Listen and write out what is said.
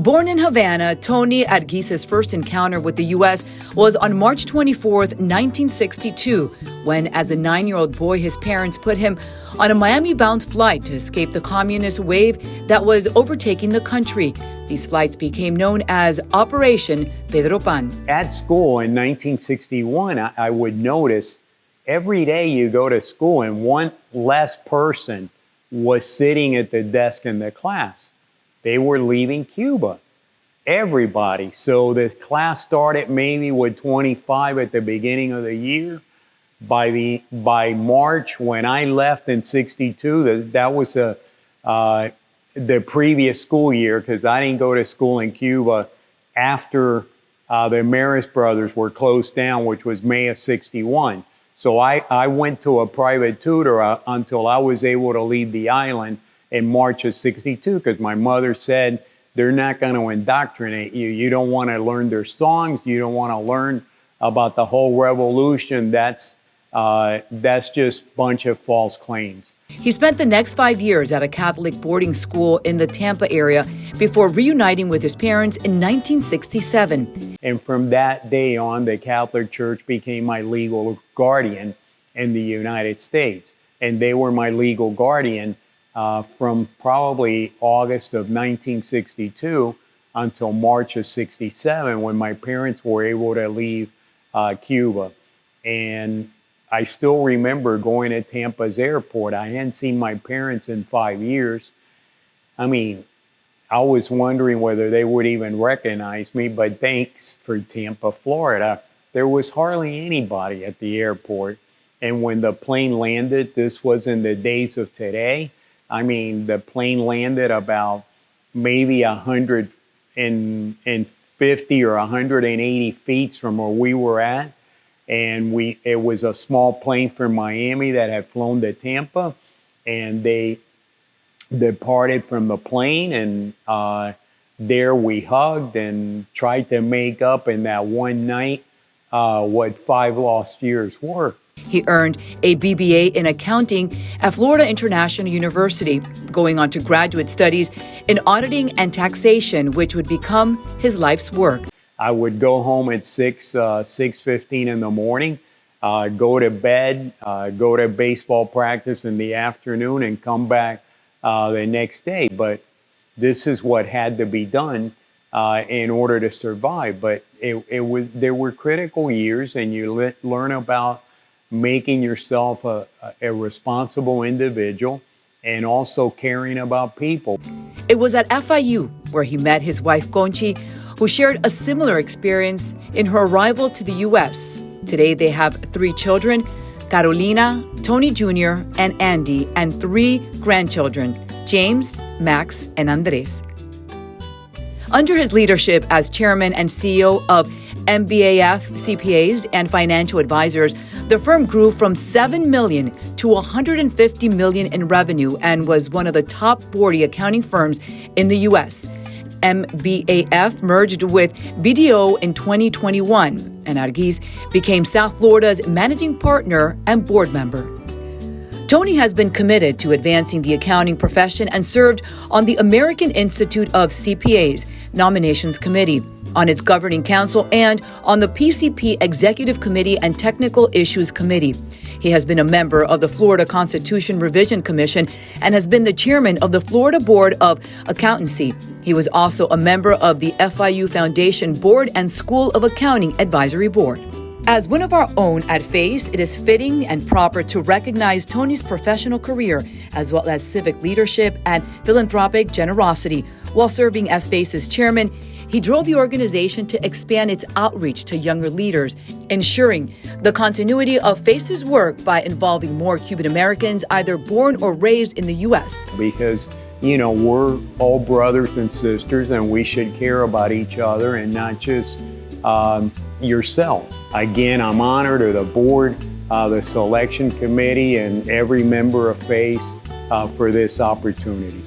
Born in Havana, Tony Argiz's first encounter with the U.S. was on March 24, 1962, when, as a 9-year-old boy, his parents put him on a Miami-bound flight to escape the communist wave that was overtaking the country. These flights became known as Operation Pedro Pan. At school in 1961, I would notice every day you go to school and one less person was sitting at the desk in the class. They were leaving Cuba, everybody. So the class started maybe with 25 at the beginning of the year. By March, when I left in 62, that was the previous school year, because I didn't go to school in Cuba after the Marist brothers were closed down, which was May of 61. So I went to a private tutor until I was able to leave the island in March of 62, because my mother said, they're not going to indoctrinate you. You don't want to learn their songs. You don't want to learn about the whole revolution. That's just a bunch of false claims. He spent the next 5 years at a Catholic boarding school in the Tampa area before reuniting with his parents in 1967. And from that day on, the Catholic Church became my legal guardian in the United States. And they were my legal guardian from probably August of 1962 until March of 67, when my parents were able to leave Cuba. And I still remember going to Tampa's airport. I hadn't seen my parents in 5 years. I mean, I was wondering whether they would even recognize me, but thanks for Tampa, Florida, there was hardly anybody at the airport. And when the plane landed, this was in the days of today. I mean, the plane landed about maybe 150 or 180 feet from where we were at. And it was a small plane from Miami that had flown to Tampa, and they departed from the plane, and there we hugged and tried to make up in that one night what 5 lost years were. He earned a BBA in accounting at Florida International University, going on to graduate studies in auditing and taxation, which would become his life's work. I would go home at 6:15 in the morning, go to bed, go to baseball practice in the afternoon, and come back the next day. But this is what had to be done in order to survive. But there were critical years, and you learn about making yourself a responsible individual and also caring about people. It was at FIU where he met his wife, Conchi, who shared a similar experience in her arrival to the U.S. Today, they have 3 children, Carolina, Tony Jr., and Andy, and 3 grandchildren, James, Max, and Andres. Under his leadership as chairman and CEO of MBAF CPAs and financial advisors, the firm grew from $7 million to $150 million in revenue and was one of the top 40 accounting firms in the U.S. MBAF merged with BDO in 2021, and Argiz became South Florida's managing partner and board member. Tony has been committed to advancing the accounting profession and served on the American Institute of CPAs Nominations Committee, on its governing council, and on the PCP Executive Committee and Technical Issues Committee. He has been a member of the Florida Constitution Revision Commission and has been the chairman of the Florida Board of Accountancy. He was also a member of the FIU Foundation Board and School of Accounting Advisory Board. As one of our own at FACE, it is fitting and proper to recognize Tony's professional career, as well as civic leadership and philanthropic generosity. While serving as FACE's chairman, he drove the organization to expand its outreach to younger leaders, ensuring the continuity of FACE's work by involving more Cuban Americans either born or raised in the U.S. Because, you know, we're all brothers and sisters, and we should care about each other and not just yourself. Again, I'm honored to the board, the selection committee, and every member of FACE for this opportunity.